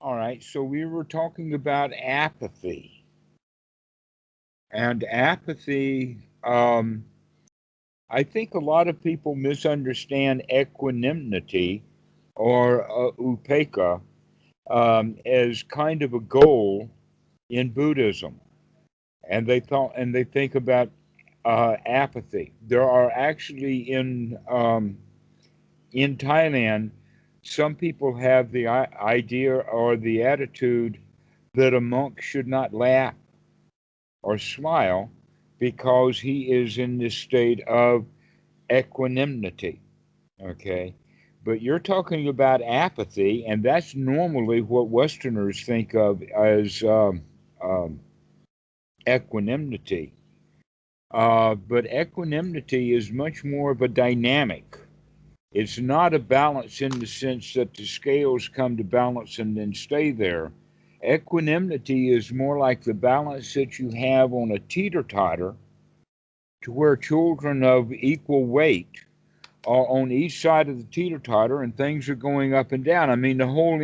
All right, so we were talking about apathy. And apathy, I think a lot of people misunderstand equanimity or upekkha as kind of a goal in Buddhism. And they think about apathy. There are actually in Thailand, some people have the idea or the attitude that a monk should not laugh or smile because he is in this state of equanimity. Okay. But you're talking about apathy, and that's normally what Westerners think of as um, equanimity. But equanimity is much more of a dynamic. It's not a balance in the sense that the scales come to balance and then stay there. Equanimity is more like the balance that you have on a teeter totter, to where children of equal weight are on each side of the teeter totter and things are going up and down. I mean, the whole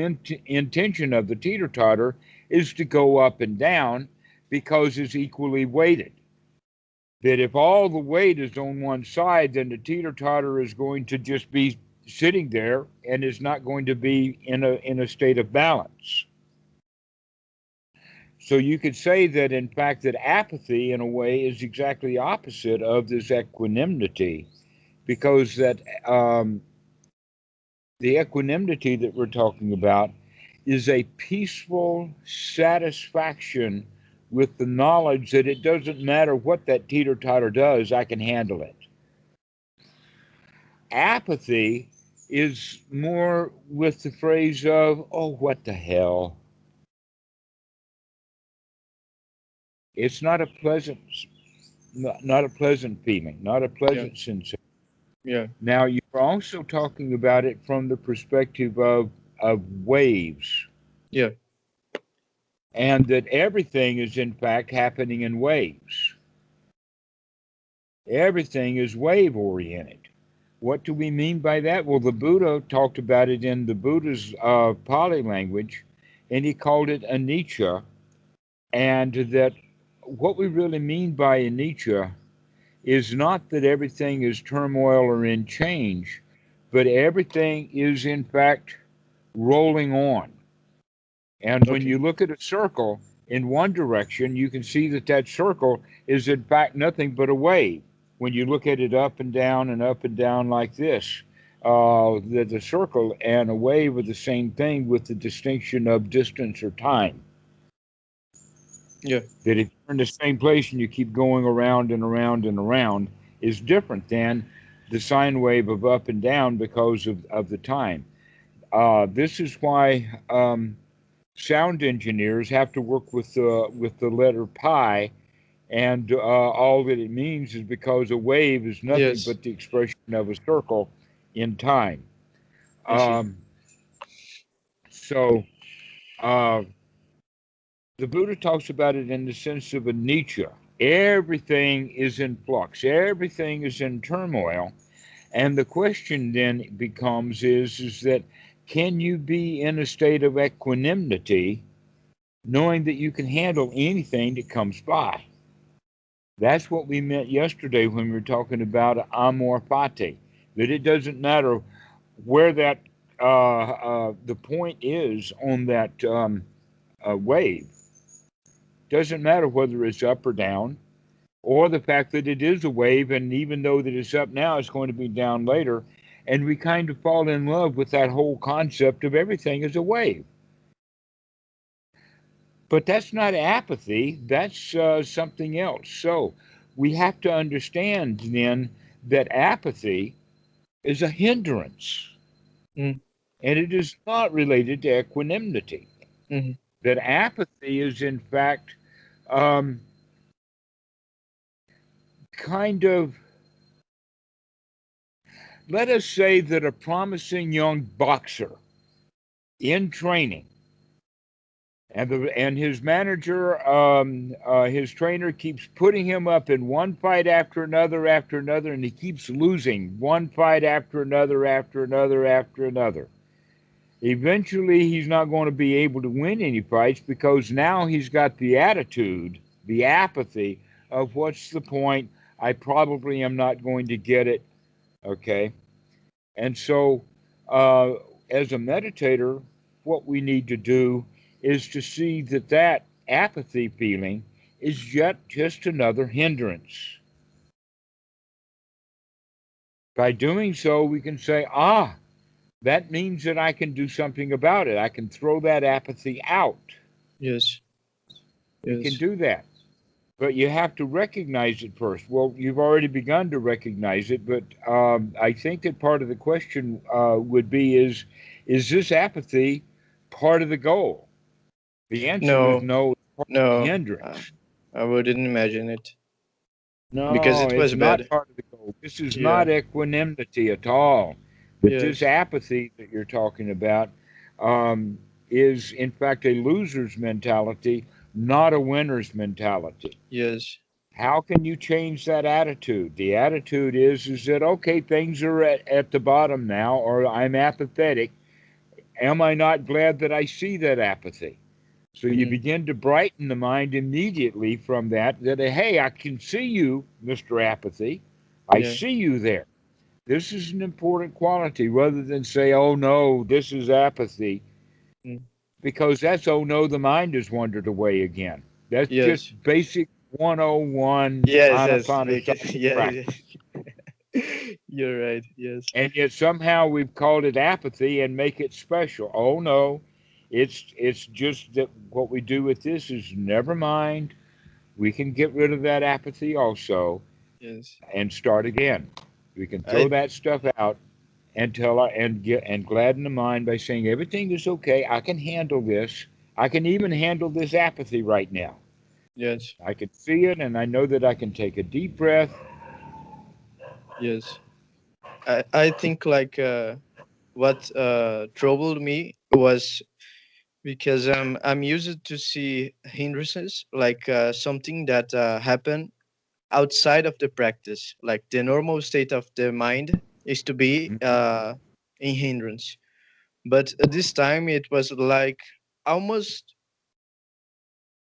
intention of the teeter totter is to go up and down because it's equally weighted. That if all the weight is on one side, then the teeter totter is going to just be sitting there and is not going to be in a state of balance. So you could say that in fact that apathy in a way is exactly the opposite of this equanimity, because that the equanimity that we're talking about is a peaceful satisfaction with the knowledge that it doesn't matter what that teeter totter does, I can handle it. Apathy is more with the phrase of, oh, what the hell. It's not a pleasant feeling, not a Yeah. pleasant sensation. Yeah. Now, you're also talking about it from the perspective of waves, Yeah. and that everything is in fact happening in waves. Everything is wave oriented. What do we mean by that? Well, the Buddha talked about it in the Buddha's Pali language, and he called it anicca. And that what we really mean by anicca is not that everything is turmoil or in change, but everything is in fact rolling on. And when Okay. you look at a circle in one direction, you can see that that circle is in fact nothing but a wave. When you look at it up and down like this, the circle and a wave are the same thing with the distinction of distance or time. Yeah. That if you're in the same place and you keep going around and around and around is different than the sine wave of up and down because of the time. This is why sound engineers have to work with the letter pi, and all that it means is because a wave is nothing Yes. but the expression of a circle in time. I see. Um, so uh, the Buddha talks about it in the sense of a anicca. Everything is in flux. Everything is in turmoil. And the question then becomes is that can you be in a state of equanimity knowing that you can handle anything that comes by? That's what we meant yesterday when we were talking about amor fati, that it doesn't matter where that the point is on that wave. Doesn't matter whether it's up or down, or the fact that it is a wave, and even though that it's up now, it's going to be down later. And we kind of fall in love with that whole concept of everything as a wave. But that's not apathy, that's something else. So we have to understand then that apathy is a hindrance, Mm. and it is not related to equanimity. Mm-hmm. That apathy is, in fact, um, kind of, let us say that a promising young boxer in training, and his manager, his trainer keeps putting him up in one fight after another, and he keeps losing one fight after another after another after another. Eventually, he's not going to be able to win any fights because now he's got the attitude, the apathy of what's the point? I probably am not going to get it. Okay. And so, uh, as a meditator, what we need to do is to see that that apathy feeling is yet just another hindrance. By doing so, we can say, that means that I can do something about it. I can throw that apathy out. Yes. You can Yes. do that. But you have to recognize it first. Well, you've already begun to recognize it, but I think that part of the question would be is this apathy part of the goal? The answer is No. no, it's part of the No. hindrance. I wouldn't imagine it because No, it it's was not bad. part of the goal. This is Yeah. not equanimity at all. But this Yes. apathy that you're talking about um, is, in fact, a loser's mentality, not a winner's mentality. Yes. How can you change that attitude? The attitude is that okay, things are at the bottom now, or I'm apathetic. Am I not glad that I see that apathy? So you Mm. begin to brighten the mind immediately from that hey, I can see you, Mr. Apathy. I Yeah. see you there. This is an important quality rather than say, oh no, this is apathy, Mm. because that's, oh no, the mind has wandered away again. That's just Yes. basic 101 Yes. Yes. Because anapanasati yeah. practice. Yeah. You're right. Yes. And yet somehow we've called it apathy and make it special. Oh no, it's just that what we do with this is never mind. We can get rid of that apathy also Yes. and start again. We can throw I. that stuff out and and gladden the mind by saying everything is okay. I can handle this. I can even handle this apathy right now. Yes. I can see it, and I know that I can take a deep breath. Yes. I think like what troubled me was because I'm used to see hindrances like something that happen outside of the practice. Like the normal state of the mind is to be in hindrance, but this time it was like almost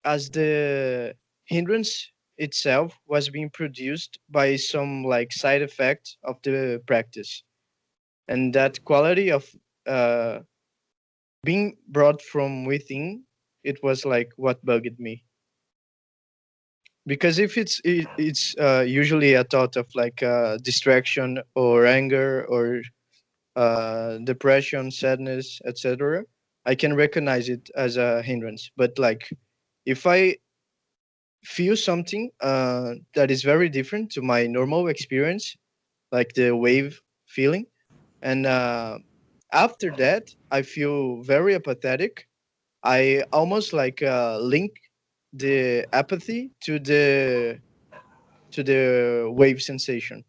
as the hindrance itself was being produced by some like side effect of the practice, and that quality of uh, being brought from within, it was like what bugged me. Because if it's usually a thought of like distraction or anger or depression, sadness, etc., I can recognize it as a hindrance. But like if I feel something that is very different to my normal experience, like the wave feeling, and after that I feel very apathetic. I almost like link the apathy to the wave sensation.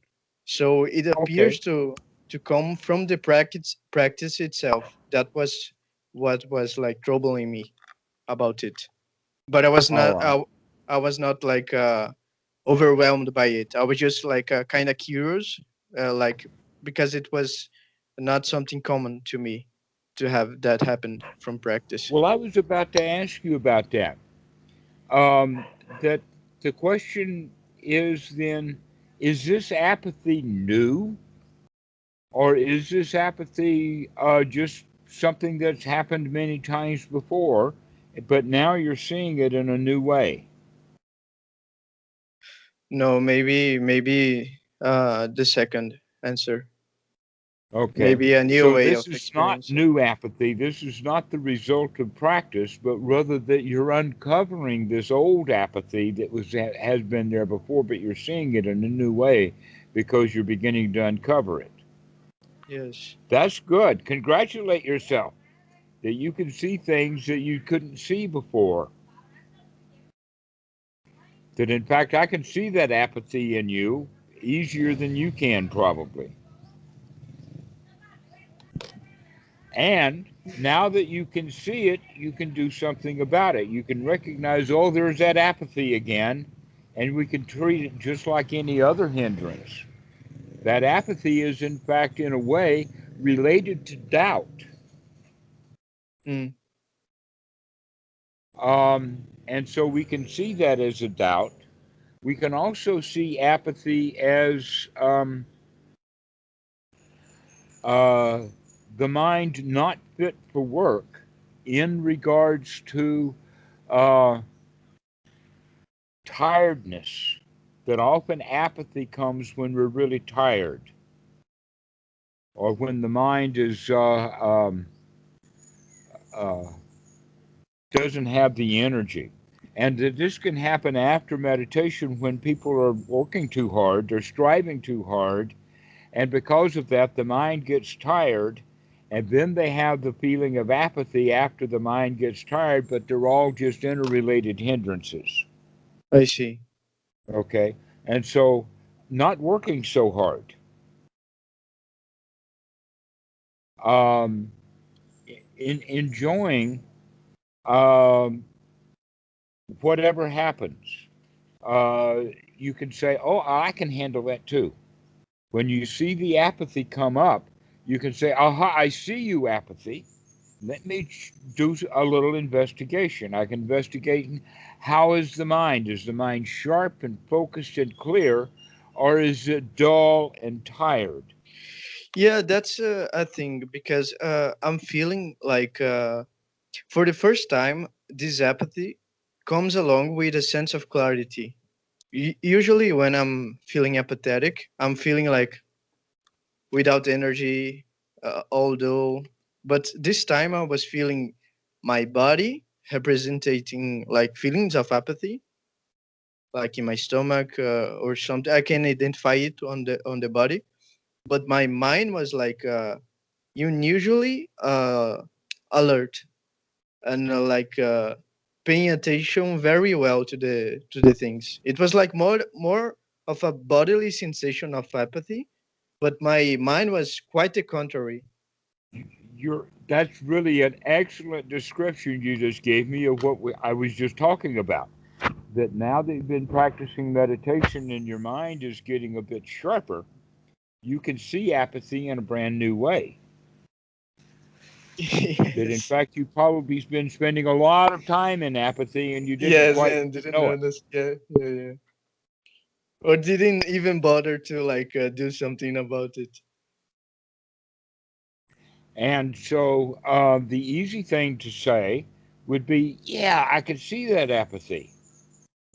So it appears Okay, to come from the practice itself. That was what was like troubling me about it. But I was all not right. I was not like overwhelmed by it. I was just like kind of curious, like because it was not something common to me to have that happen from practice. Well, I was about to ask you about that. Um, that the question is then, is this apathy new, or is this apathy just something that's happened many times before, but now you're seeing it in a new way? No, maybe the second answer. Okay. Maybe a new So way this of is not experiencing. new apathy. This is not the result of practice, but rather that you're uncovering this old apathy that has been there before, but you're seeing it in a new way because you're beginning to uncover it. Yes. That's good. Congratulate yourself that you can see things that you couldn't see before. That in fact I can see that apathy in you easier than you can probably. And now that you can see it, you can do something about it. You can recognize, oh, there's that apathy again, and we can treat it just like any other hindrance. That apathy is, in fact, in a way, related to doubt. Mm. And so we can see that as a doubt. We can also see apathy as uh, the mind not fit for work in regards to uh, tiredness. That often apathy comes when we're really tired, or when the mind is uh, doesn't have the energy. And that this can happen after meditation when people are working too hard, they're striving too hard, and because of that, the mind gets tired, and then they have the feeling of apathy after the mind gets tired, but they're all just interrelated hindrances. I see. Okay? And so, not working so hard, um, enjoying um, whatever happens. Uh, you can say, "Oh, I can handle that too." When you see the apathy come up, you can say, "Aha, I see you, apathy. Let me do a little investigation." I can investigate how is the mind? Is the mind sharp and focused and clear, or is it dull and tired? Yeah, that's a thing because I'm feeling like for the first time, this apathy comes along with a sense of clarity. Usually, when I'm feeling apathetic, I'm feeling like without energy, although, but this time I was feeling my body representing like feelings of apathy, like in my stomach or something. I can identify it on the body, but my mind was like unusually alert and paying attention very well to the things. It was like more of a bodily sensation of apathy, but my mind was quite the contrary. That's really an excellent description you just gave me of what I was just talking about. That now that you've been practicing meditation and your mind is getting a bit sharper, you can see apathy in a brand new way. That in Yes, fact you've probably been spending a lot of time in apathy and you didn't yes, quite and didn't know it. notice. Yeah, yeah, yeah. Or didn't even bother to do something about it. And so the easy thing to say would be, yeah, I could see that apathy.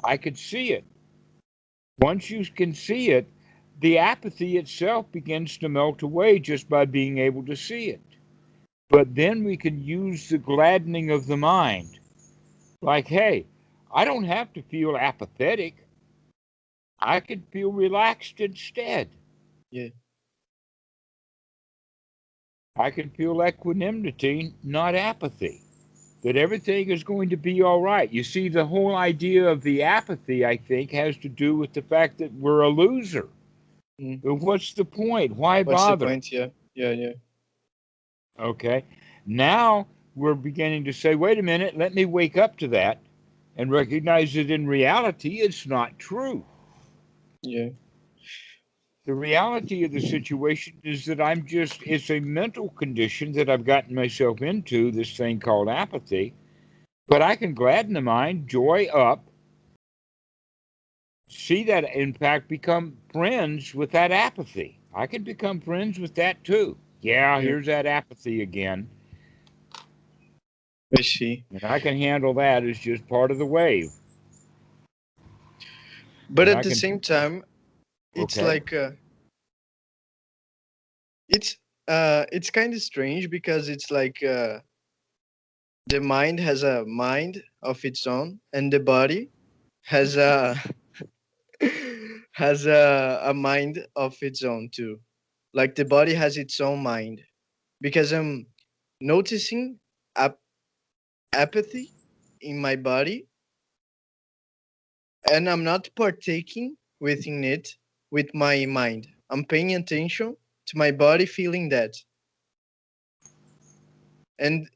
I could see it. Once you can see it, the apathy itself begins to melt away just by being able to see it. But then we can use the gladdening of the mind. Like, hey, I don't have to feel apathetic. I can feel relaxed instead. Yeah, I can feel equanimity, not apathy. That everything is going to be all right. You see, the whole idea of the apathy, I think, has to do with the fact that we're a loser. mm. But what's the point? Why What's the bother? point? Yeah, yeah, yeah. Okay. Now we're beginning to say, wait a minute, let me wake up to that and recognize that in reality, it's not true. Yeah. The reality of the situation is that it's a mental condition that I've gotten myself into, this thing called apathy. But I can gladden the mind, joy up, see that, in fact, become friends with that apathy. I can become friends with that too. Yeah, Yeah, here's that apathy again. I see. And I can handle that as just part of the wave. But And at I the can, same time, it's okay. like it's kind of strange because it's like the mind has a mind of its own, and the body has a has a mind of its own too. Like the body has its own mind because I'm noticing ap- apathy in my body, and I'm not partaking within it with my mind. I'm paying attention to my body feeling that. And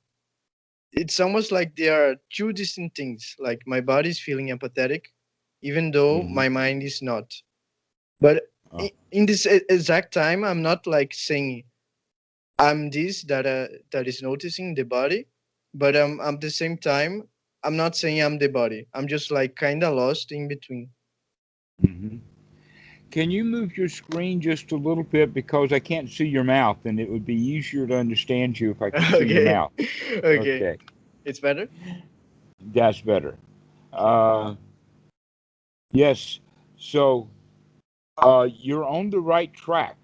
it's almost like there are two distinct things. Like my body is feeling empathetic, even though Mm-hmm. my mind is not. But Uh, in this exact time, I'm not like saying I'm this that is noticing the body, but at the same time, I'm not saying I'm the body. I'm just like kind of lost in between. Hmm. Can you move your screen just a little bit because I can't see your mouth, and it would be easier to understand you if I could see your Okay. mouth. Okay. Okay, It's better. that's better. Okay. Uh, yes. So you're on the right track,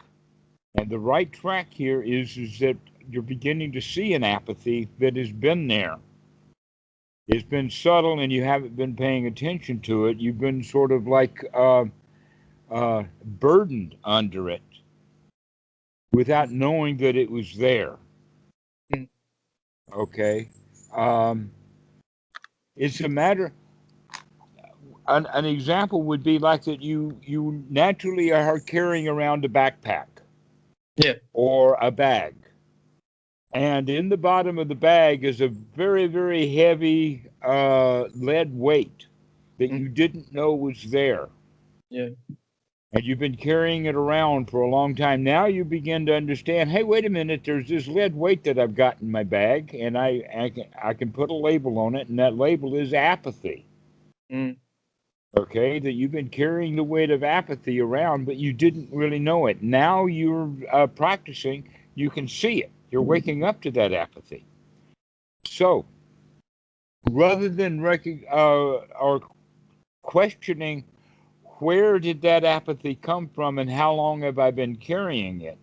and the right track here is that you're beginning to see an apathy that has been there. It's been subtle, and you haven't been paying attention to it. You've been sort of like burdened under it without Mm, knowing that it was there. mm, Okay. Um, it's a matter. An example would be like that you naturally are carrying around a backpack yeah. or a bag, and in the bottom of the bag is a very very heavy lead weight that Mm, you didn't know was there, yeah. and you've been carrying it around for a long time. Now you begin to understand, hey, wait a minute, there's this lead weight that I've got in my bag, and I can put a label on it, and that label is apathy. Mm, Okay, that you've been carrying the weight of apathy around, but you didn't really know it. Now you're practicing, you can see it. You're waking up to that apathy. So rather than or questioning where did that apathy come from and how long have I been carrying it,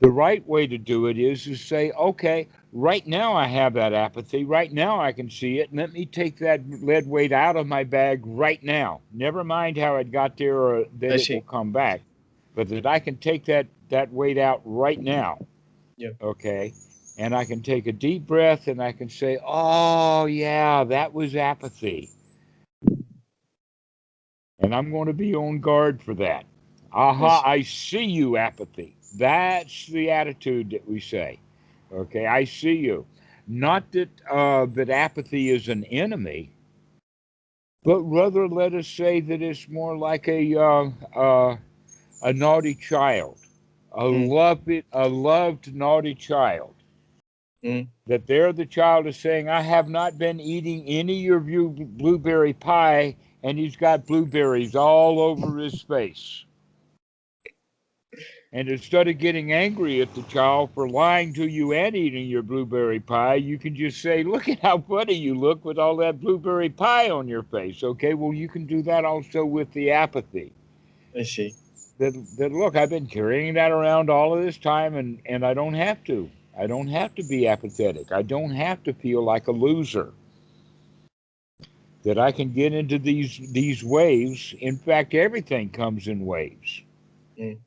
the right way to do it is to say, okay, right now I have that apathy. Right now I can see it. Let me take that lead weight out of my bag right now. Never mind how it got there or I that it will see. come back, but that I can take that weight out right now. Yeah. Okay. And I can take a deep breath and I can say, oh, yeah, that was apathy. And I'm going to be on guard for that. I Aha, see. I see you, apathy. That's the attitude that we say. Okay, I see you. Not that that apathy is an enemy, but rather let us say that it's more like a naughty child, Mm, a loved naughty child. mm, That there the child is saying, I have not been eating any of your blueberry pie, and he's got blueberries all over his face. And instead of getting angry at the child for lying to you and eating your blueberry pie, you can just say, look at how funny you look with all that blueberry pie on your face. Okay, well, you can do that also with the apathy. I see. That look, I've been carrying that around all of this time, and I don't have to. I don't have to be apathetic. I don't have to feel like a loser. That I can get into these waves. In fact, everything comes in waves. Mm,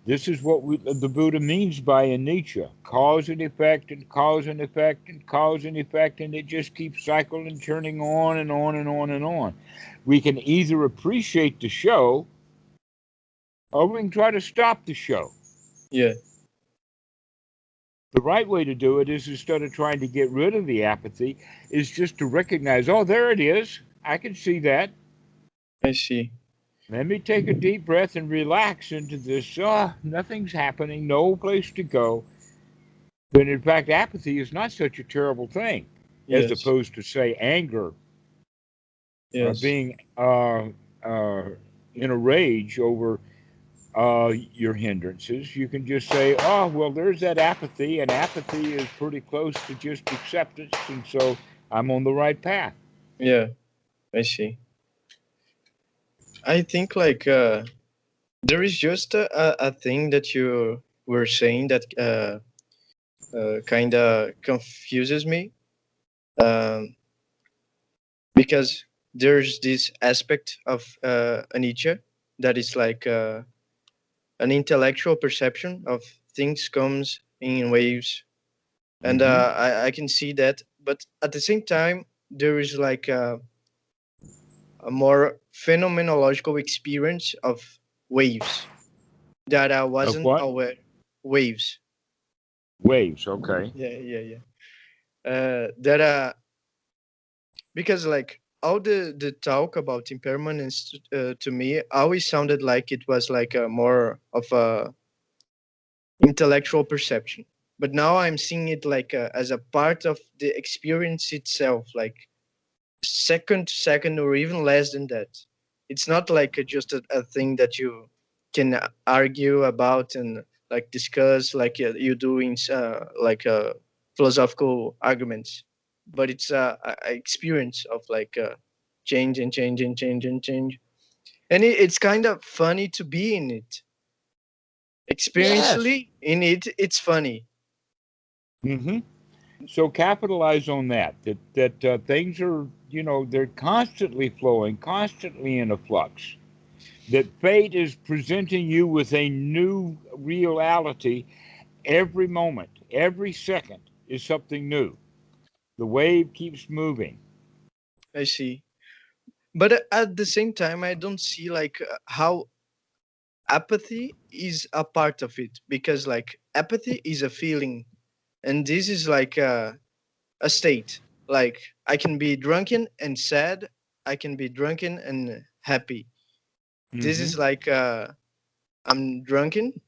This is what the Buddha means by in Nietzsche, cause and effect and cause and effect and cause and effect, and it just keeps cycling, turning on and on and on and on. We can either appreciate the show or we can try to stop the show. yeah. The right way to do it is, instead of trying to get rid of the apathy, is just to recognize, oh, there it is. I can see that. I see. Let me take a deep breath and relax into this. Oh, nothing's happening, no place to go. But in fact, apathy is not such a terrible thing, as Yes. opposed to, say, anger or Yes. being uh, in a rage over your hindrances. You can just say, oh, well, there's that apathy, and apathy is pretty close to just acceptance, and so I'm on the right path. Yeah. I see. I think like there is just a thing that you were saying that kind of confuses me, um, because there's this aspect of Nietzsche that is like an intellectual perception of things comes in waves, and Hmm. I can see that, but at the same time there is like a more phenomenological experience of waves that I Of wasn't what? aware. Waves. Waves. Okay. Yeah, yeah, yeah. That because like all the talk about impermanence to me always sounded like it was like a more of a intellectual perception. but now I'm seeing it like as a part of the experience itself, like second to second or even less than that. It's not like just a thing that you can argue about and like discuss like you do in philosophical arguments, but it's a experience of like change and change and change and change, and it's kind of funny to be in it. Yes. Experientially in it, it's funny. Hmm. So capitalize on that. That things are, they're constantly flowing, constantly in a flux. That fate is presenting you with a new reality every moment, every second is something new. The wave keeps moving. I see, but at the same time I don't see like how apathy is a part of it, because like apathy is a feeling, and this is like a state. Like I can be drunken and sad, I can be drunken and happy. This Hmm. is like I'm drunken,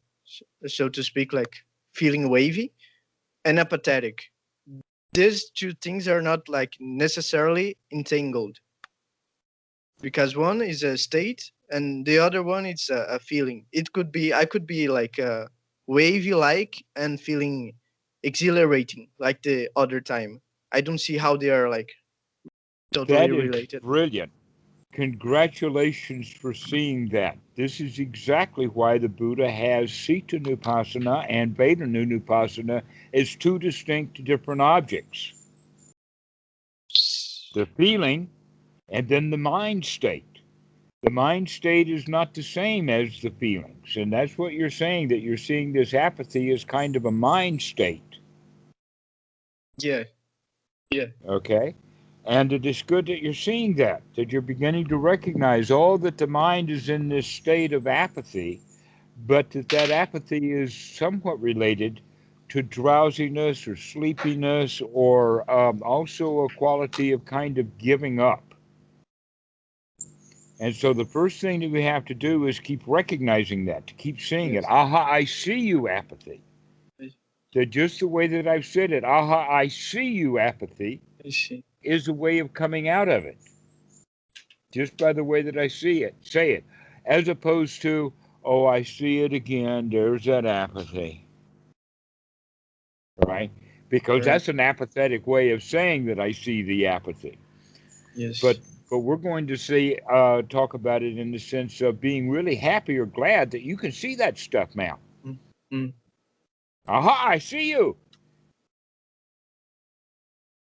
so to speak, like feeling wavy, and apathetic. These two things are not like necessarily entangled, because one is a state and the other one is a feeling. It could be, I could be like wavy like and feeling exhilarating like the other time. I don't see how they are like totally That is related. brilliant. Congratulations for seeing that. This is exactly why the Buddha has Sita Nupassana and Beta Nupassana as two distinct different objects, the feeling and then the mind state. The mind state is not the same as the feelings. And that's what you're saying, that you're seeing this apathy as kind of a mind state. Yeah, yeah, Okay? And it is good that you're seeing that you're beginning to recognize all that the mind is in this state of apathy, but that apathy is somewhat related to drowsiness or sleepiness or also a quality of kind of giving up. And so the first thing that we have to do is keep recognizing that, to keep seeing it. yes. Aha, I see you, apathy. I, That just the way that I've said it, aha, I see you, apathy, I see. is a way of coming out of it. Just by the way that I see it, say it, as opposed to, oh, I see it again. There's that apathy, right? Because Right. that's an apathetic way of saying that I see the apathy. Yes. But we're going to see talk about it in the sense of being really happy or glad that you can see that stuff now. Mm, mm. Aha, I see you.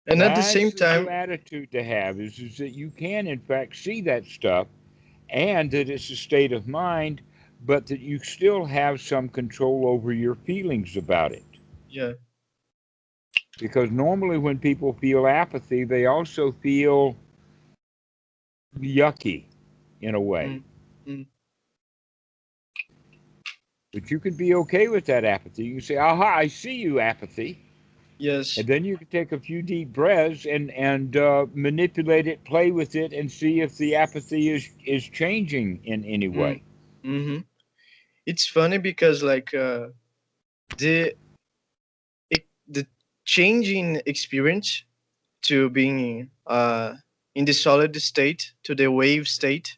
And at the That's same the new time, attitude to have is that you can in fact see that stuff and that it's a state of mind, but that you still have some control over your feelings about it. yeah. Because normally when people feel apathy, they also feel yucky in a way. Mm, mm. But you can be okay with that apathy. You can say, aha, I see you, apathy. Yes. And then you can take a few deep breaths and manipulate it, play with it, and see if the apathy is changing in any Mm. way. Hmm. It's funny because like the the changing experience to being in the solid state to the wave state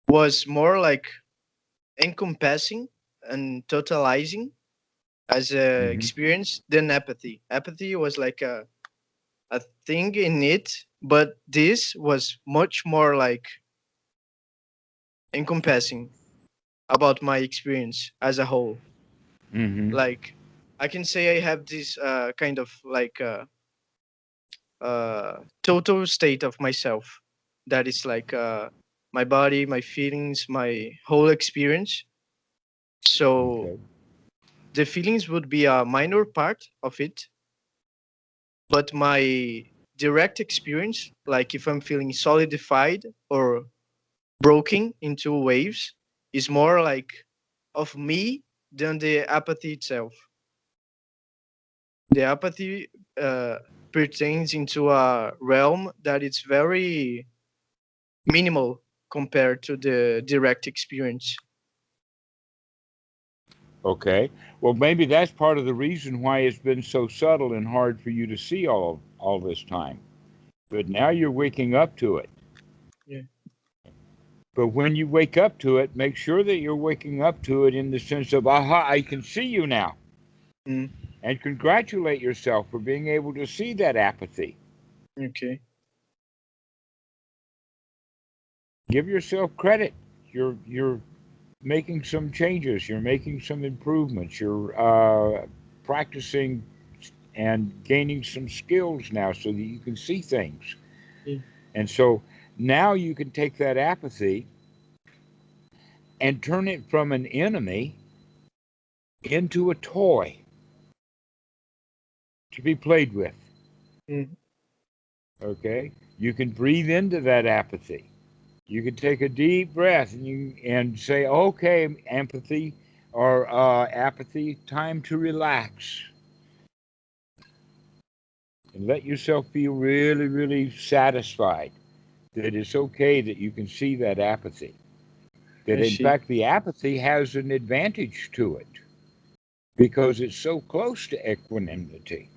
was more like encompassing and totalizing as a Hmm. experience than apathy. Apathy was like a thing in it, but this was much more like encompassing about my experience as a whole. Hmm. Like I can say I have this kind of like total state of myself that is like my body, my feelings, my whole experience. So Okay. the feelings would be a minor part of it, but my direct experience, like if I'm feeling solidified or broken into waves, is more like of me than the apathy itself. The apathy uh, pertains into a realm that is very minimal compared to the direct experience. Okay. Well, maybe that's part of the reason why it's been so subtle and hard for you to see all this time. But now you're waking up to it. Yeah. But when you wake up to it, make sure that you're waking up to it in the sense of, aha, I can see you now. Mm. And congratulate yourself for being able to see that apathy. Okay. Give yourself credit. You're making some changes. You're making some improvements. You're practicing and gaining some skills now so that you can see things. Yeah. And so now you can take that apathy and turn it from an enemy into a toy to be played with. Mm. Okay? You can breathe into that apathy. You can take a deep breath and say, okay, empathy or apathy, time to relax. And let yourself feel really, really satisfied that it's okay that you can see that apathy. That I in see. fact, the apathy has an advantage to it because it's so close to equanimity.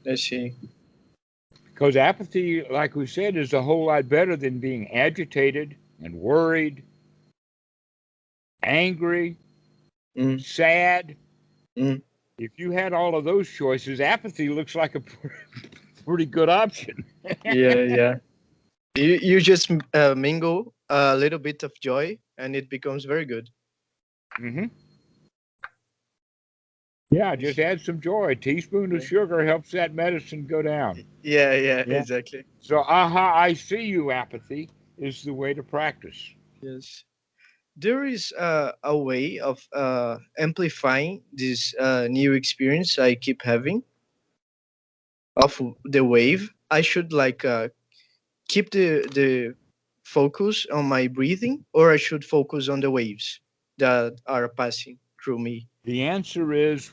I see. Because apathy, like we said, is a whole lot better than being agitated and worried, angry, Mm. sad. Mm. If you had all of those choices, apathy looks like a pretty good option. Yeah, yeah. You just mingle a little bit of joy, and it becomes very good. Hmm. Yeah, I just see. add some joy. A teaspoon of Yeah. sugar helps that medicine go down. Yeah, yeah, Yeah. exactly. So, aha, I see you, apathy is the way to practice. Yes. There is a way of amplifying this new experience I keep having of the wave. I should like keep the focus on my breathing, or I should focus on the waves that are passing through me. The answer is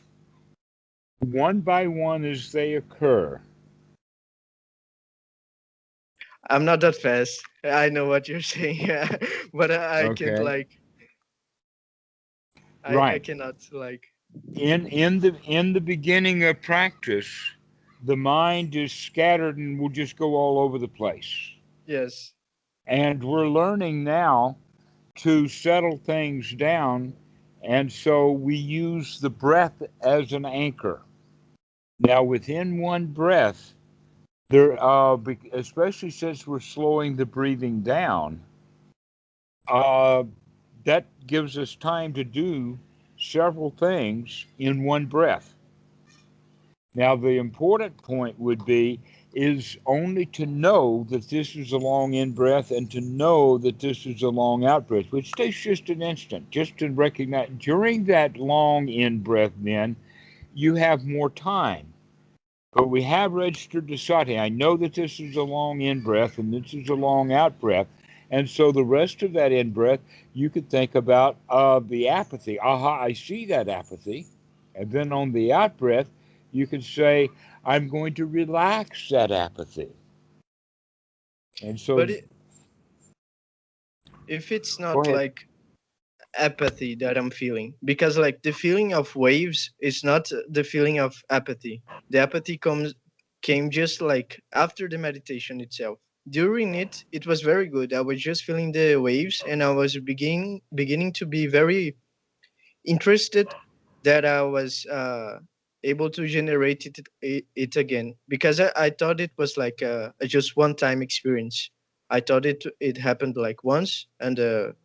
one by one as they occur. I'm not that fast. I know what you're saying, but I can't Okay. like I Right. cannot like In the beginning of practice, the mind is scattered and will just go all over the place. yes. And we're learning now to settle things down, and so we use the breath as an anchor. Now, within one breath, there, especially since we're slowing the breathing down, uh, that gives us time to do several things in one breath. Now, the important point would be is only to know that this is a long in breath and to know that this is a long out breath, which takes just an instant, just to recognize during that long in breath, then you have more time. But we have registered to sati. I know that this is a long in breath and this is a long out breath. And so the rest of that in breath, you could think about the apathy. Aha, I see that apathy. And then on the out breath, you could say, I'm going to relax that apathy. And so, But if it's go not ahead. like apathy that I'm feeling, because like the feeling of waves is not the feeling of apathy. The apathy came just like after the meditation itself. During it, it was very good. I was just feeling the waves, and I was beginning to be very interested that I was able to generate it again, because I thought it was like a just one time experience. I thought it happened like once, and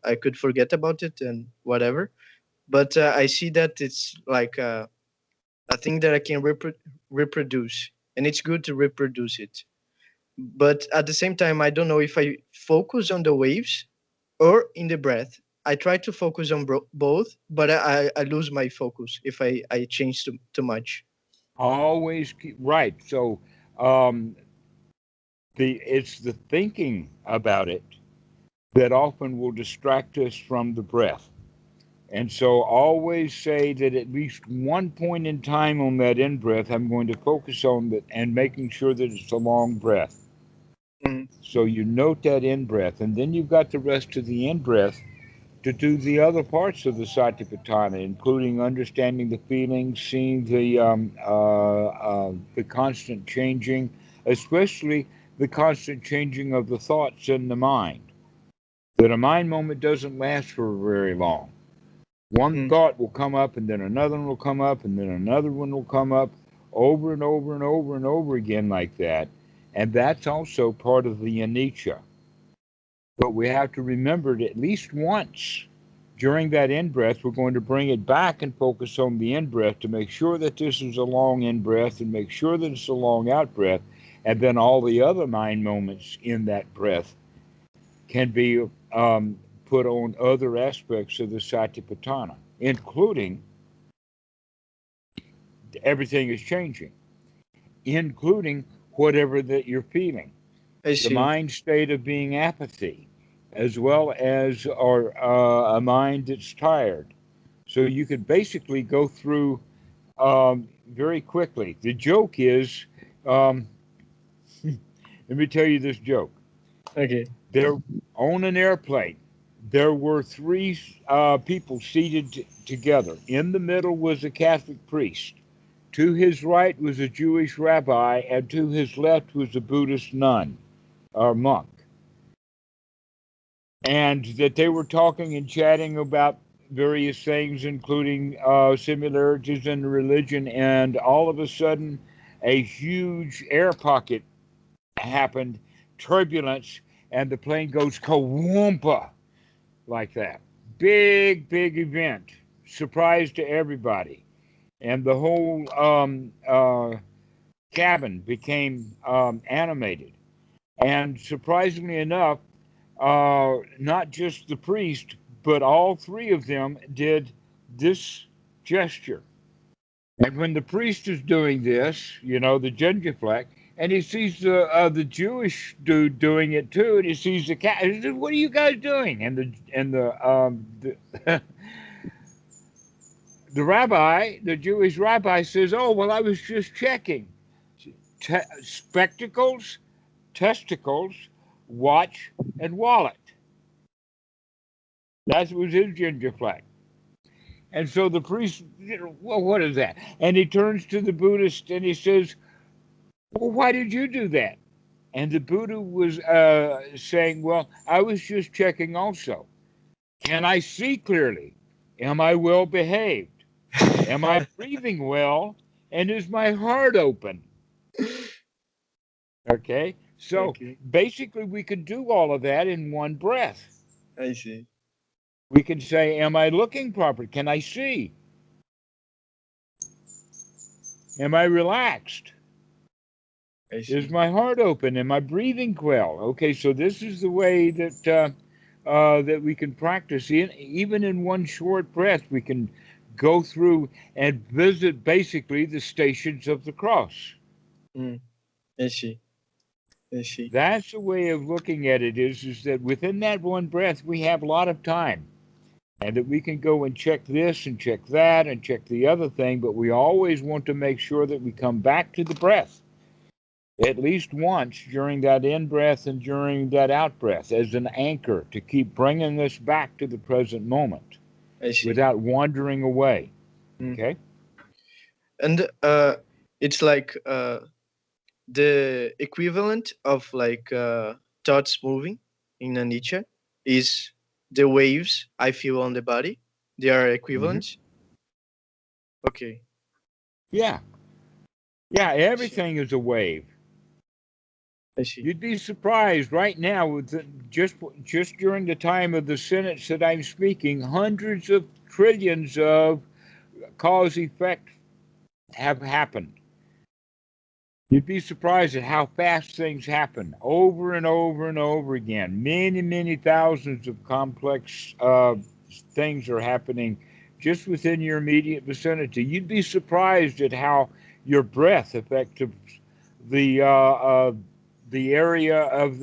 I could forget about it and whatever. But I see that it's like a thing that I can reproduce, and it's good to reproduce it. But at the same time, I don't know if I focus on the waves or in the breath. I try to focus on both, but I lose my focus if I change too much. Always keep, right. So, um, it's the thinking about it that often will distract us from the breath. And so always say that at least one point in time on that in breath, I'm going to focus on that and making sure that it's a long breath. Mm. So you note that in breath, and then you've got the rest of the in breath to do the other parts of the Satipatthana, including understanding the feelings, seeing the constant changing, especially the constant changing of the thoughts in the mind. That a mind moment doesn't last for very long. One Mm. thought will come up, and then another one will come up, and then another one will come up, over and over and over and over again like that. And that's also part of the anicca. But we have to remember that at least once during that in breath, we're going to bring it back and focus on the in breath to make sure that this is a long in breath and make sure that it's a long out breath. And then all the other mind moments in that breath can be put on other aspects of the Satipatthana, including everything is changing, including whatever that you're feeling. I The see. mind state of being apathy, as well as or a mind that's tired. So you could basically go through very quickly. The joke is, um, let me tell you this joke. Okay. There, on an airplane, there were three people seated together. In the middle was a Catholic priest. To his right was a Jewish rabbi, and to his left was a Buddhist nun or monk. And that they were talking and chatting about various things, including similarities in religion. And all of a sudden, a huge air pocket happened, turbulence, and the plane goes kawumpa like that. Big, big event. Surprise to everybody. And the whole cabin became animated. And surprisingly enough, not just the priest, but all three of them did this gesture. And when the priest is doing this, the genuflect, and he sees the Jewish dude doing it too, and he sees the cat. He says, "What are you guys doing?" The the rabbi, the Jewish rabbi, says, "Oh, well, I was just checking spectacles, testicles, watch, and wallet." That was his genuflect. And so the priest, well, what is that? And he turns to the Buddhist and he says, "Well, why did you do that?" And the Buddha was saying, "Well, I was just checking also. Can I see clearly? Am I well behaved? Am I breathing well? And is my heart open?" Okay? So Okay. basically, we could do all of that in one breath. I see. We can say, "Am I looking properly? Can I see? Am I relaxed? I Is see. my heart open? Am I breathing well?" Okay, so this is the way that we can practice. Even in one short breath, we can go through and visit basically the stations of the cross. Mm. I see. I see. That's the way of looking at it is that within that one breath, we have a lot of time. And that we can go and check this and check that and check the other thing, but we always want to make sure that we come back to the breath at least once during that in breath and during that out breath as an anchor to keep bringing us back to the present moment I see. without wandering away. Mm. Okay? And it's like the equivalent of like thoughts moving in a Nietzsche is the waves I feel on the body. They are Hmm. equivalent. Okay. Yeah. Yeah, I see. everything is a wave. I see. You'd be surprised right now just during the time of the sentence that I'm speaking, hundreds of trillions of cause effect have happened. You'd be surprised at how fast things happen over and over and over again. Many, many thousands of complex things are happening just within your immediate vicinity. You'd be surprised at how your breath affects the uh, uh, the area of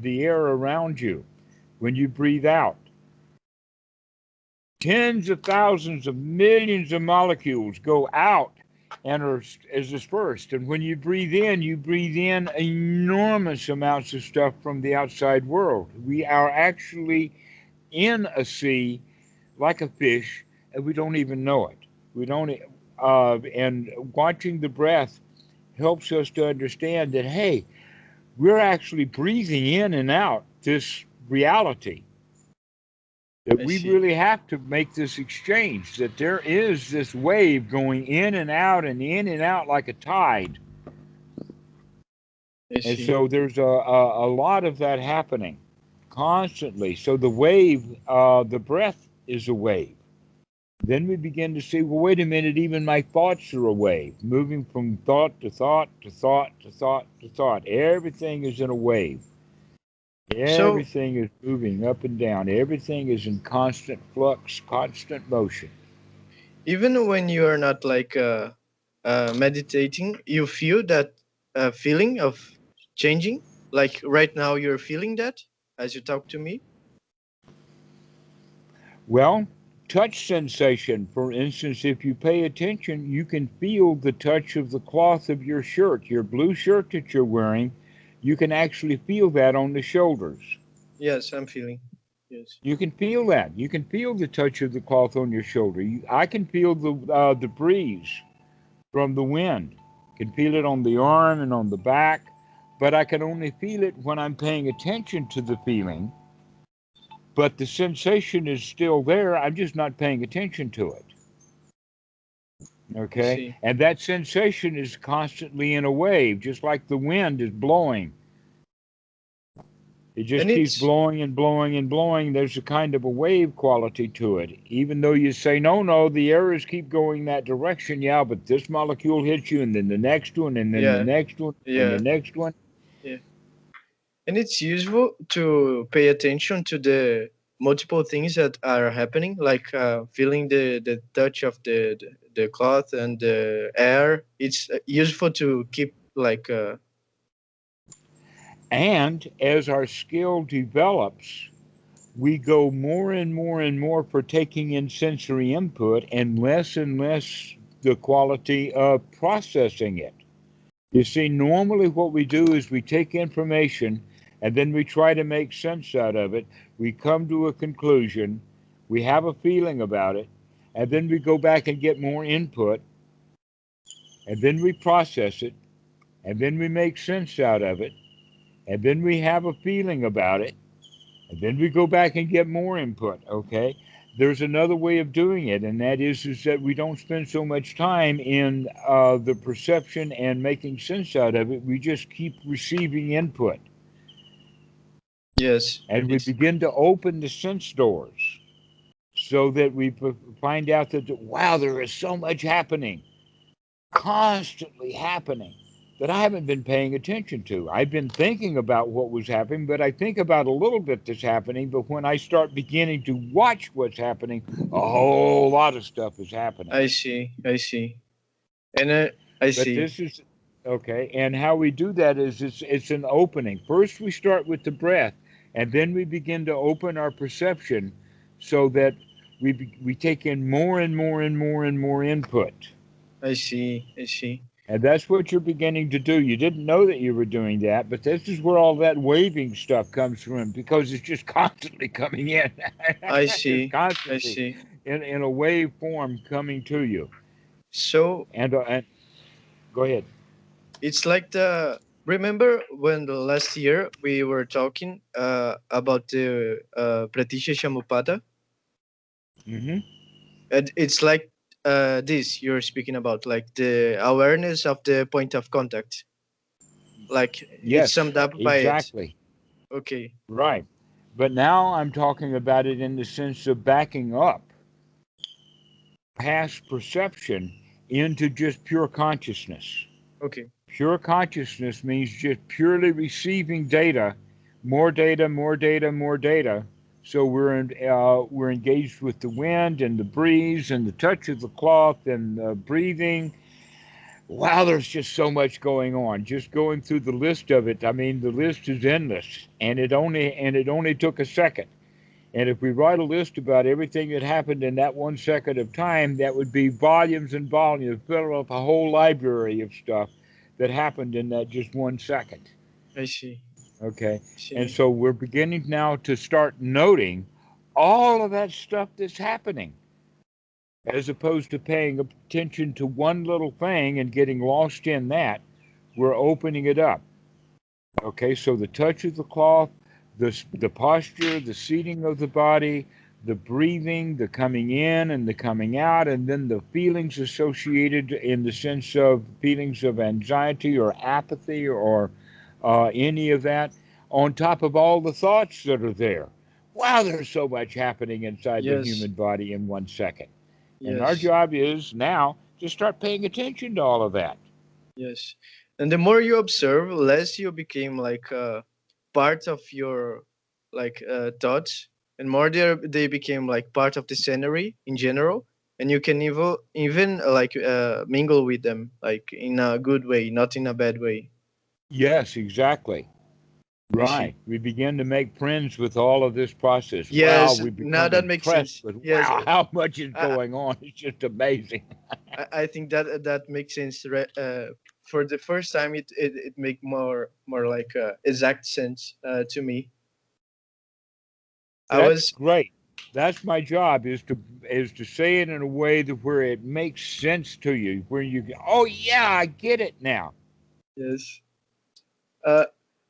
the air around you when you breathe out. Tens of thousands of millions of molecules go out and are as dispersed. And when you breathe in enormous amounts of stuff from the outside world. We are actually in a sea like a fish, and we don't even know it. We don't, and watching the breath helps us to understand that, hey, we're actually breathing in and out this reality. That I we see. really have to make this exchange, that there is this wave going in and out like a tide. I And see. so there's a lot of that happening constantly. So the wave, the breath is a wave. Then we begin to see, well, wait a minute, even my thoughts are a wave, moving from thought to thought to thought to thought to thought. Everything is in a wave. So Everything is moving up and down. Everything is in constant flux, constant motion. even when you are not like meditating, you feel that feeling of changing. Like right now, you're feeling that as you talk to me. Well, touch sensation, for instance, if you pay attention, you can feel the touch of the cloth of your shirt, your blue shirt that you're wearing. You can actually feel that on the shoulders. Yes, I'm feeling. Yes. You can feel that. You can feel the touch of the cloth on your shoulder. I can feel the breeze from the wind. Can feel it on the arm and on the back, but I can only feel it when I'm paying attention to the feeling. But the sensation is still there. I'm just not paying attention to it. I Okay? see. And that sensation is constantly in a wave, just like the wind is blowing. It just And keeps it's blowing and blowing and blowing. There's a kind of a wave quality to it. Even though you say, no, no, the arrows keep going that direction, yeah, but this molecule hits you, and then the next one, and then the yeah, next one, and the yeah, next one. yeah. And it's useful to pay attention to the multiple things that are happening, like feeling the touch of the cloth and the air. It's useful to keep like And as our skill develops, we go more and more and more for taking in sensory input and less the quality of processing it. You see, normally what we do is we take information and then we try to make sense out of it. We come to a conclusion, we have a feeling about it, and then we go back and get more input, and then we process it, and then we make sense out of it, and then we have a feeling about it, and then we go back and get more input, okay? There's another way of doing it, and that is that we don't spend so much time in the perception and making sense out of it. We just keep receiving input, yes, and we it's begin to open the sense doors so that we find out that, wow, there is so much happening, constantly happening, that I haven't been paying attention to. I've been thinking about what was happening, but I think about a little bit that's happening. But when I start beginning to watch what's happening, a whole lot of stuff is happening. I see, I see, and I But see. this is okay. And how we do that is it's an opening. First, we start with the breath, and then we begin to open our perception so that we take in more and more and more and more input. I see, I see. And that's what you're beginning to do. You didn't know that you were doing that, but this is where all that waving stuff comes from because it's just constantly coming in. I Just see, I constantly see. in a wave form coming to you. So And go ahead. it's like the remember when the last year we were talking about the Pratisha Shamupada? Hmm. And it's like this you're speaking about, like the awareness of the point of contact. Like it's Yes, summed up by it. exactly. Okay. Right. But now I'm talking about it in the sense of backing up past perception into just pure consciousness. Okay. Pure consciousness means just purely receiving data, more data, more data, more data. So we're engaged with the wind and the breeze and the touch of the cloth and breathing. Wow, there's just so much going on. Just going through the list of it, I mean, the list is endless, and it only took a second. And if we write a list about everything that happened in that 1 second of time, that would be volumes and volumes, fill up a whole library of stuff that happened in that just 1 second. I see. Okay. And See. so we're beginning now to start noting all of that stuff that's happening, as opposed to paying attention to one little thing and getting lost in that. We're opening it up. Okay, so the touch of the cloth, the posture, the seating of the body, the breathing, the coming in and the coming out, and then the feelings associated in the sense of feelings of anxiety or apathy or any of that, on top of all the thoughts that are there. Wow, there's so much happening inside the Yes. human body in 1 second. And our Yes. job is now to start paying attention to all of that. Yes. And the more you observe, less you became like part of your like thoughts, and more they became like part of the scenery in general. And you can even like mingle with them like in a good way, not in a bad way. Yes, exactly. I see. Right. We begin to make friends with all of this process. Wow, Yes, we now become that makes impressed sense. with Yes, wow, how much is I going on. It's just amazing. I think that that makes sense. For the first time, it make more like exact sense to me. I That's was great. That's my job is to say it in a way that where it makes sense to you, where you go, oh yeah, I get it now. yes. Uh,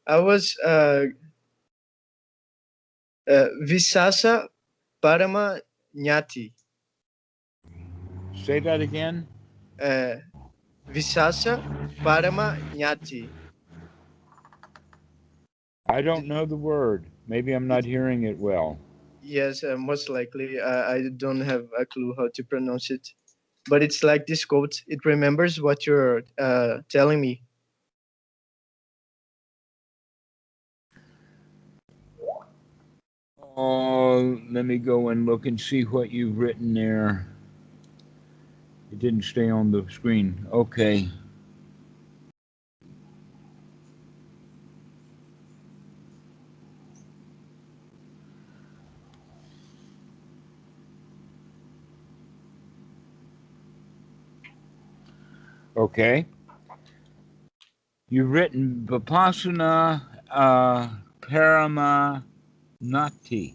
I was Visasa Parama Nyati. Say that again. Uh, Visasa Parama Nyati. I don't Did- know the word. Maybe I'm not It, hearing it well. yes, most likely. I don't have a clue how to pronounce it. But it's like this quote. It remembers what you're telling me. Oh, let me go and look and see what you've written there. It didn't stay on the screen. Okay. Okay. You've written Vipassana Parama Nati,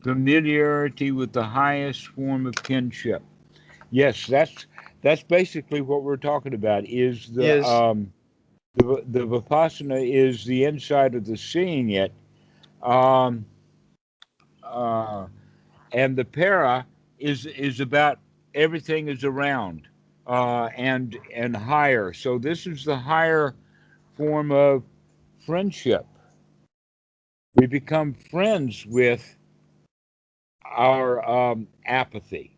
familiarity with the highest form of kinship. Yes, that's basically what we're talking about. Is Yes, the Vipassana is the inside of the seeing it, um, uh, and the para is about everything is around and higher. So this is the higher form of friendship. We become friends with our apathy.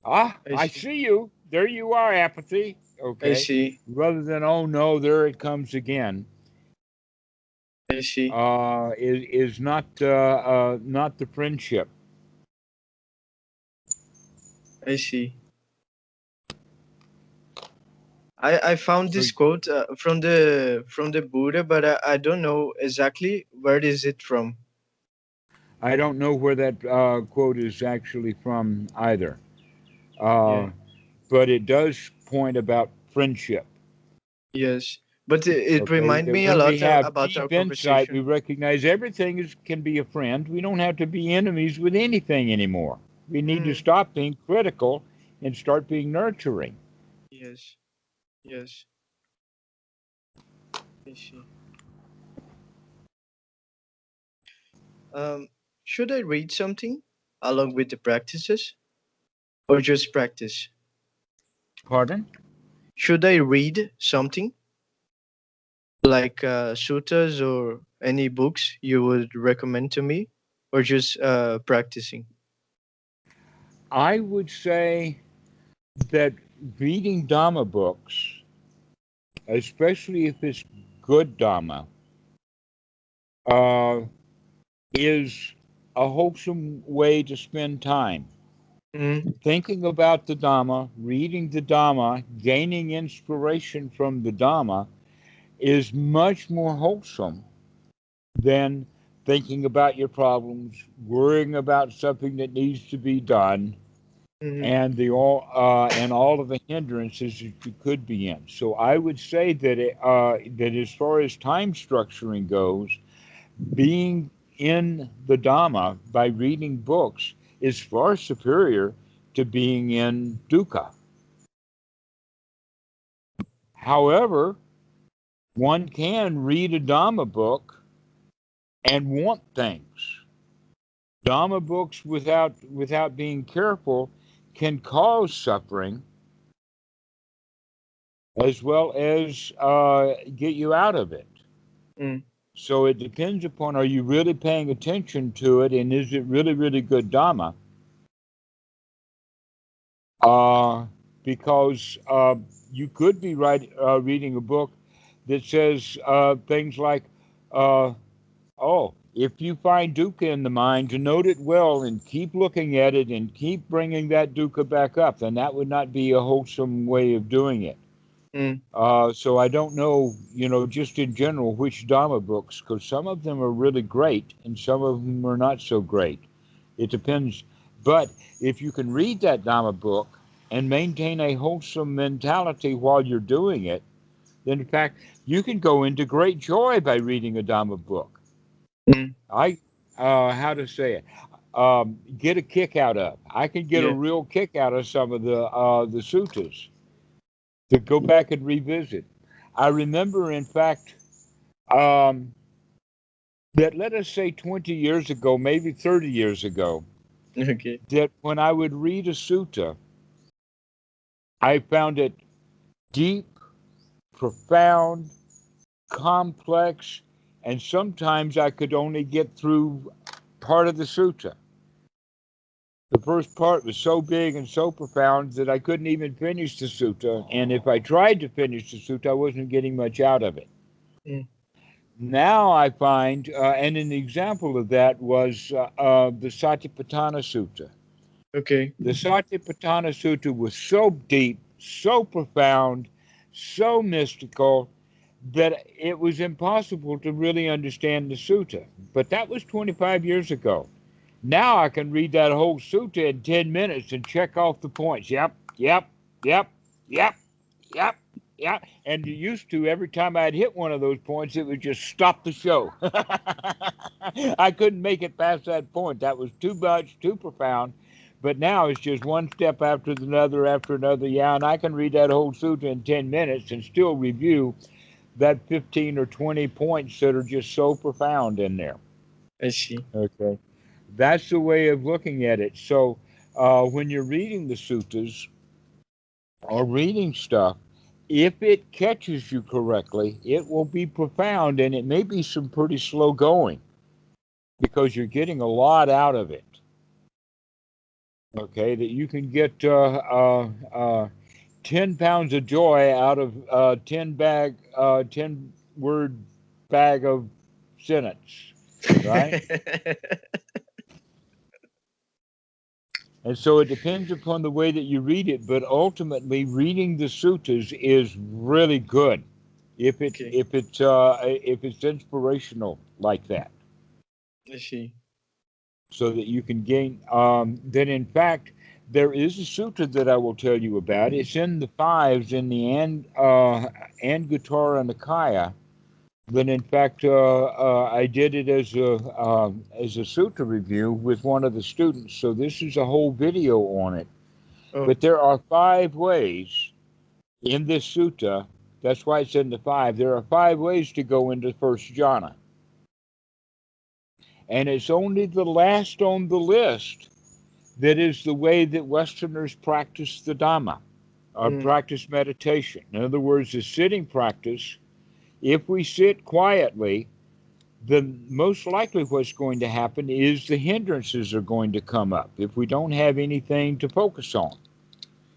Ah, I I see. see you. There you are, apathy. I Okay. see. Rather than, oh no, there it comes again, I see. is not the friendship. I see. I found So this quote from the Buddha, but I don't know exactly where is it from. I don't know where that quote is actually from either, Yeah. uh, but it does point about friendship. Yes. But it Okay, remind that me a when we lot have about our deep insight, we conversation. recognize everything can be a friend. We don't have to be enemies with anything anymore. We need to Mm, stop being critical and start being nurturing. yes. Yes. I see. Um, should I read something along with the practices or just practice? Pardon? Should I read something like suttas or any books you would recommend to me, or just practicing? I would say that reading Dhamma books, especially if it's good Dhamma, uh, is a wholesome way to spend time. Mm, Thinking about the Dhamma, reading the Dhamma, gaining inspiration from the Dhamma is much more wholesome than thinking about your problems, worrying about something that needs to be done, mm, and all of the hindrances that you could be in. So I would say that that as far as time structuring goes, being in the Dhamma by reading books is far superior to being in dukkha. However, one can read a Dhamma book and want things. Dhamma books, without being careful, can cause suffering as well as get you out of it. Mm. So it depends upon, are you really paying attention to it, and is it really, really good Dhamma? Because you could be reading a book that says things like, oh, if you find dukkha in the mind, to note it well and keep looking at it and keep bringing that dukkha back up, then that would not be a wholesome way of doing it. Mm. So I don't know, just in general, which Dhamma books, because some of them are really great and some of them are not so great. It depends. But if you can read that Dhamma book and maintain a wholesome mentality while you're doing it, then in fact, you can go into great joy by reading a Dhamma book. Mm. How to say it? Get a kick out of. I can get a Yeah. real kick out of some of the suttas to go back and revisit. I remember, in fact, um, that let us say 20 years ago, maybe 30 years ago, Okay. that when I would read a sutta, I found it deep, profound, complex, and sometimes I could only get through part of the sutta. The first part was so big and so profound that I couldn't even finish the sutta, and if I tried to finish the sutta, I wasn't getting much out of it. Mm. Now I find, and an example of that was the Satipatthana Sutta. Okay. The Satipatthana Sutta was so deep, so profound, so mystical that it was impossible to really understand the sutta. But that was 25 years ago. Now I can read that whole sutta in 10 minutes and check off the points. Yep, yep, yep, yep, yep, yep. And you used to, every time I'd hit one of those points, it would just stop the show. I couldn't make it past that point. That was too much, too profound. But now it's just one step after another. Yeah, and I can read that whole sutta in 10 minutes and still review that 15 or 20 points that are just so profound in there. I see. Okay. That's the way of looking at it. So when you're reading the suttas or reading stuff, if it catches you correctly, it will be profound, and it may be some pretty slow going because you're getting a lot out of it. Okay, that you can get 10 pounds of joy out of 10 word bag of sentence, right? And so it depends upon the way that you read it, but ultimately reading the suttas is really good if it Okay. if it's inspirational like that, I see. so that you can gain. Then in fact, there is a sutta that I will tell you about. It's in the fives in the Anguttara Nikaya. But in fact, I did it as a sutta review with one of the students. So this is a whole video on it. Oh. But there are 5 ways in this sutta. That's why it's in the 5. There are 5 ways to go into first jhana. And it's only the last on the list that is the way that Westerners practice the Dhamma or Mm. practice meditation. In other words, the sitting practice, if we sit quietly, then most likely what's going to happen is the hindrances are going to come up if we don't have anything to focus on.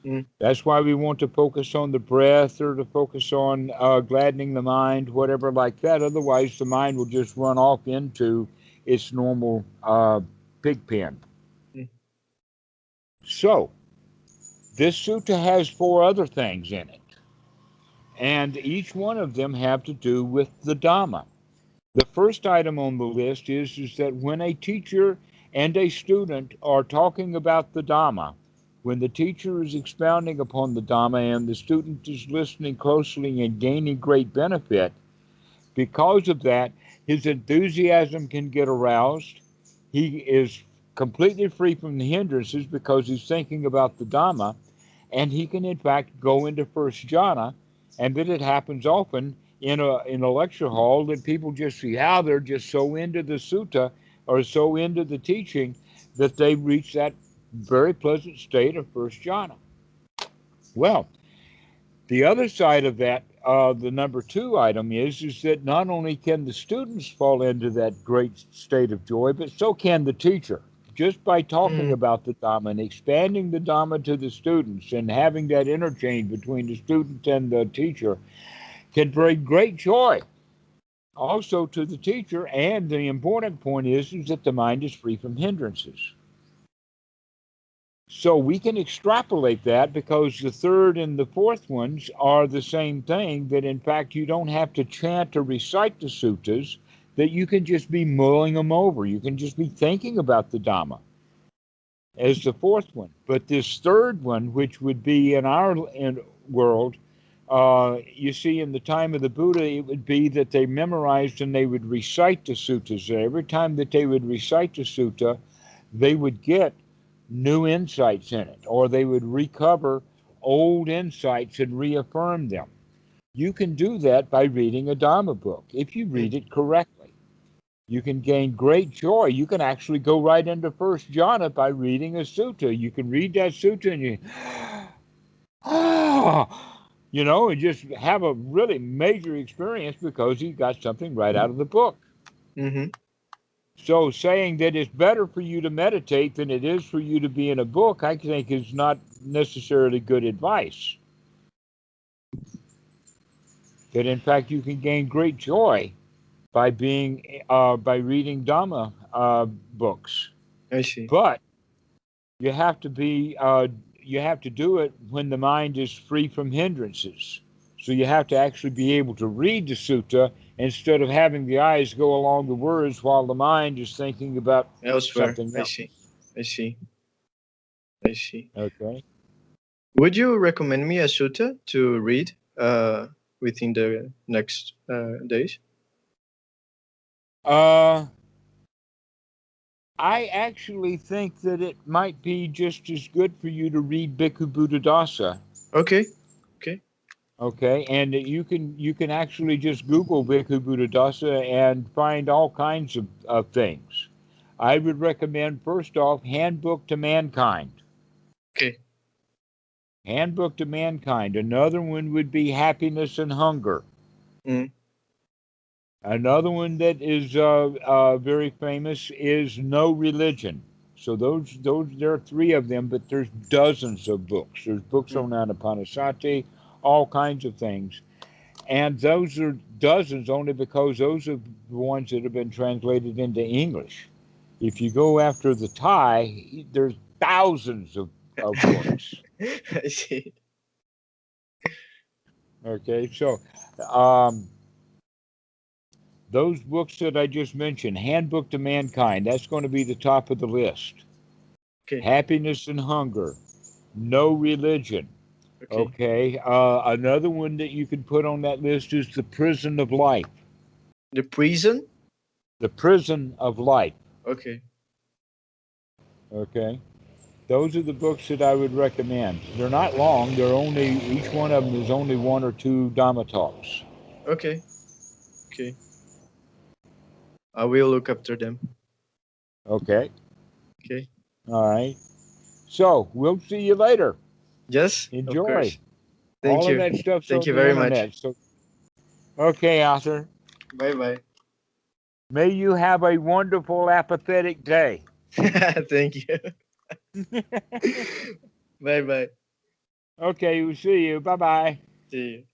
Mm. That's why we want to focus on the breath or to focus on gladdening the mind, whatever like that. Otherwise, the mind will just run off into its normal pig pen. Mm. So, this sutta has 4 other things in it, and each one of them have to do with the Dhamma. The first item on the list is that when a teacher and a student are talking about the Dhamma, when the teacher is expounding upon the Dhamma and the student is listening closely and gaining great benefit, because of that, His enthusiasm can get aroused. He is completely free from the hindrances because he's thinking about the Dhamma, and he can in fact go into first jhana, and then it happens often in a lecture hall that people just see how they're just so into the sutta or so into the teaching that they reach that very pleasant state of first jhana. Well, the other side of that, the number two item is that not only can the students fall into that great state of joy, but so can the teacher. Just by talking Mm. about the Dhamma and expanding the Dhamma to the students and having that interchange between the student and the teacher can bring great joy also to the teacher. And the important point is that the mind is free from hindrances. So we can extrapolate that because the third and the fourth ones are the same thing, that in fact you don't have to chant or recite the suttas, that you can just be mulling them over. You can just be thinking about the Dhamma as the fourth one. But this third one, which would be in our world, you see, in the time of the Buddha, it would be that they memorized and they would recite the suttas. Every time that they would recite the sutta, they would get new insights in it, or they would recover old insights and reaffirm them. You can do that by reading a Dhamma book if you read it correctly. You can gain great joy. You can actually go right into first jhana by reading a sutta. You can read that sutta and you, and just have a really major experience because you got something right out of the book. Mm-hmm. So saying that it's better for you to meditate than it is for you to be in a book, I think is not necessarily good advice. That in fact you can gain great joy by reading Dhamma books, I see. but you have to do it when the mind is free from hindrances. So you have to actually be able to read the sutta instead of having the eyes go along the words while the mind is thinking about Elsewhere. something I else. see. I see. I see. Okay. Would you recommend me a sutta to read within the next days? Uh, I actually think that it might be just as good for you to read Bhikkhu Buddhadasa. Okay. Okay. Okay, and you can actually just Google Bhikkhu Buddhadasa and find all kinds of things. I would recommend first off Handbook to Mankind. Okay. Handbook to Mankind. Another one would be Happiness and Hunger. Mm. Another one that is very famous is No Religion. So those there are three of them, but there's dozens of books. There's books Mm. on Anapanasati, all kinds of things, and those are dozens only because those are the ones that have been translated into English. If you go after the Thai, there's thousands of books. I see. Okay, so um, those books that I just mentioned, Handbook to Mankind, that's going to be the top of the list. Okay. Happiness and Hunger, No Religion. Okay. Okay, another one that you can put on that list is The Prison of Life. The prison. The Prison of Life. Okay. Okay, those are the books that I would recommend. They're not long. Each one of them is only one or two Dhamma talks. Okay. Okay. I will look after them. Okay, Okay. all right. So we'll see you later. Yes. Of Enjoy. course. Thank All of you. that stuff's Thank on you the very much. internet. So, okay, Arthur. Bye bye. May you have a wonderful apathetic day. Thank you. Bye bye. Okay, we'll see you. Bye bye. See you.